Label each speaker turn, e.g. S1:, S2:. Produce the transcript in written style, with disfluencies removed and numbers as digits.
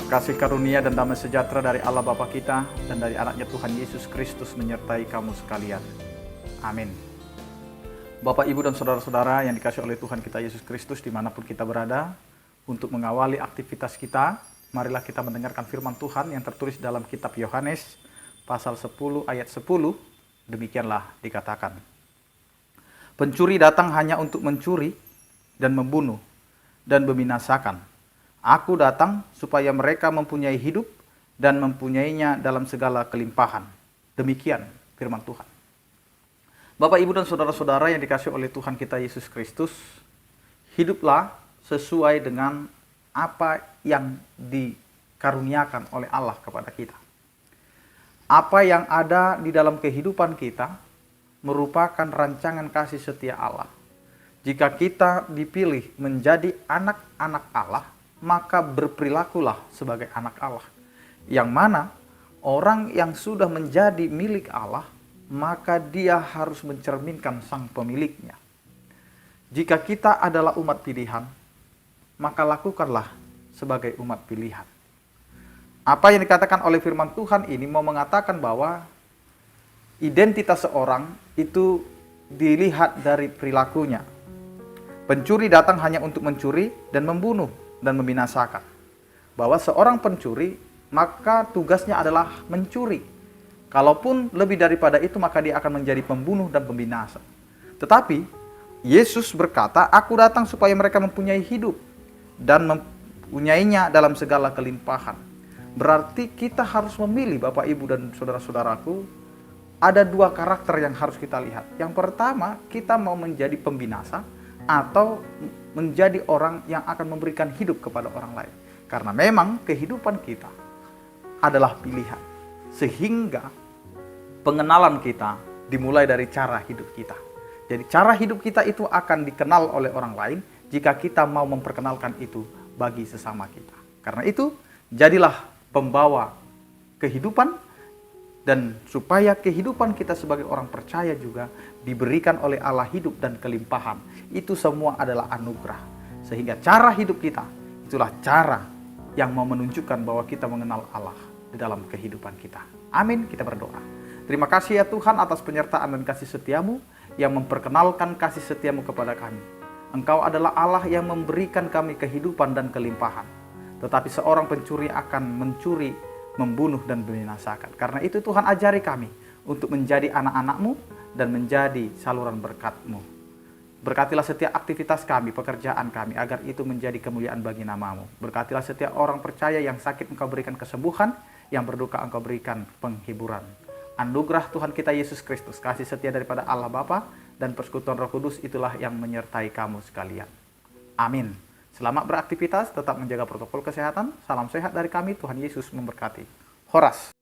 S1: Kasih karunia dan damai sejahtera dari Allah Bapa kita dan dari anaknya Tuhan Yesus Kristus menyertai kamu sekalian. Amin. Bapak, Ibu, dan saudara-saudara yang dikasihi oleh Tuhan kita Yesus Kristus dimanapun kita berada, untuk mengawali aktivitas kita, marilah kita mendengarkan firman Tuhan yang tertulis dalam kitab Yohanes pasal 10 ayat 10. Demikianlah dikatakan, pencuri datang hanya untuk mencuri dan membunuh dan membinasakan. Aku datang supaya mereka mempunyai hidup dan mempunyainya dalam segala kelimpahan. Demikian firman Tuhan. Bapak, Ibu, dan saudara-saudara yang dikasihi oleh Tuhan kita Yesus Kristus, hiduplah sesuai dengan apa yang dikaruniakan oleh Allah kepada kita. Apa yang ada di dalam kehidupan kita merupakan rancangan kasih setia Allah. Jika kita dipilih menjadi anak-anak Allah, maka berperilakulah sebagai anak Allah. Yang mana orang yang sudah menjadi milik Allah, maka dia harus mencerminkan sang pemiliknya. Jika kita adalah umat pilihan, maka lakukanlah sebagai umat pilihan. Apa yang dikatakan oleh firman Tuhan ini mau mengatakan bahwa identitas seorang itu dilihat dari perilakunya. Pencuri datang hanya untuk mencuri dan membunuh dan membinasakan. Bahwa seorang pencuri, maka tugasnya adalah mencuri. Kalaupun lebih daripada itu, maka dia akan menjadi pembunuh dan pembinasa. Tetapi Yesus berkata, aku datang supaya mereka mempunyai hidup dan mempunyainya dalam segala kelimpahan. Berarti kita harus memilih, Bapak, Ibu, dan saudara-saudaraku, ada dua karakter yang harus kita lihat. Yang pertama, kita mau menjadi pembinasa atau menjadi orang yang akan memberikan hidup kepada orang lain. Karena memang kehidupan kita adalah pilihan. Sehingga pengenalan kita dimulai dari cara hidup kita. Jadi cara hidup kita itu akan dikenal oleh orang lain jika kita mau memperkenalkan itu bagi sesama kita. Karena itu, jadilah pembawa kehidupan, dan supaya kehidupan kita sebagai orang percaya juga diberikan oleh Allah hidup dan kelimpahan. Itu semua adalah anugerah. Sehingga cara hidup kita, itulah cara yang mau menunjukkan bahwa kita mengenal Allah di dalam kehidupan kita. Amin, kita berdoa. Terima kasih ya Tuhan atas penyertaan dan kasih setiamu yang memperkenalkan kasih setiamu kepada kami. Engkau adalah Allah yang memberikan kami kehidupan dan kelimpahan. Tetapi seorang pencuri akan mencuri, membunuh, dan membinasakan. Karena itu Tuhan ajari kami untuk menjadi anak-anak-Mu dan menjadi saluran berkat-Mu. Berkatilah setiap aktivitas kami, pekerjaan kami, agar itu menjadi kemuliaan bagi nama-Mu. Berkatilah setiap orang percaya yang sakit Engkau berikan kesembuhan, yang berduka Engkau berikan penghiburan. Anugerah Tuhan kita Yesus Kristus, kasih setia daripada Allah Bapa dan persekutuan Roh Kudus itulah yang menyertai kamu sekalian. Amin. Selamat beraktivitas, tetap menjaga protokol kesehatan. Salam sehat dari kami, Tuhan Yesus memberkati. Horas.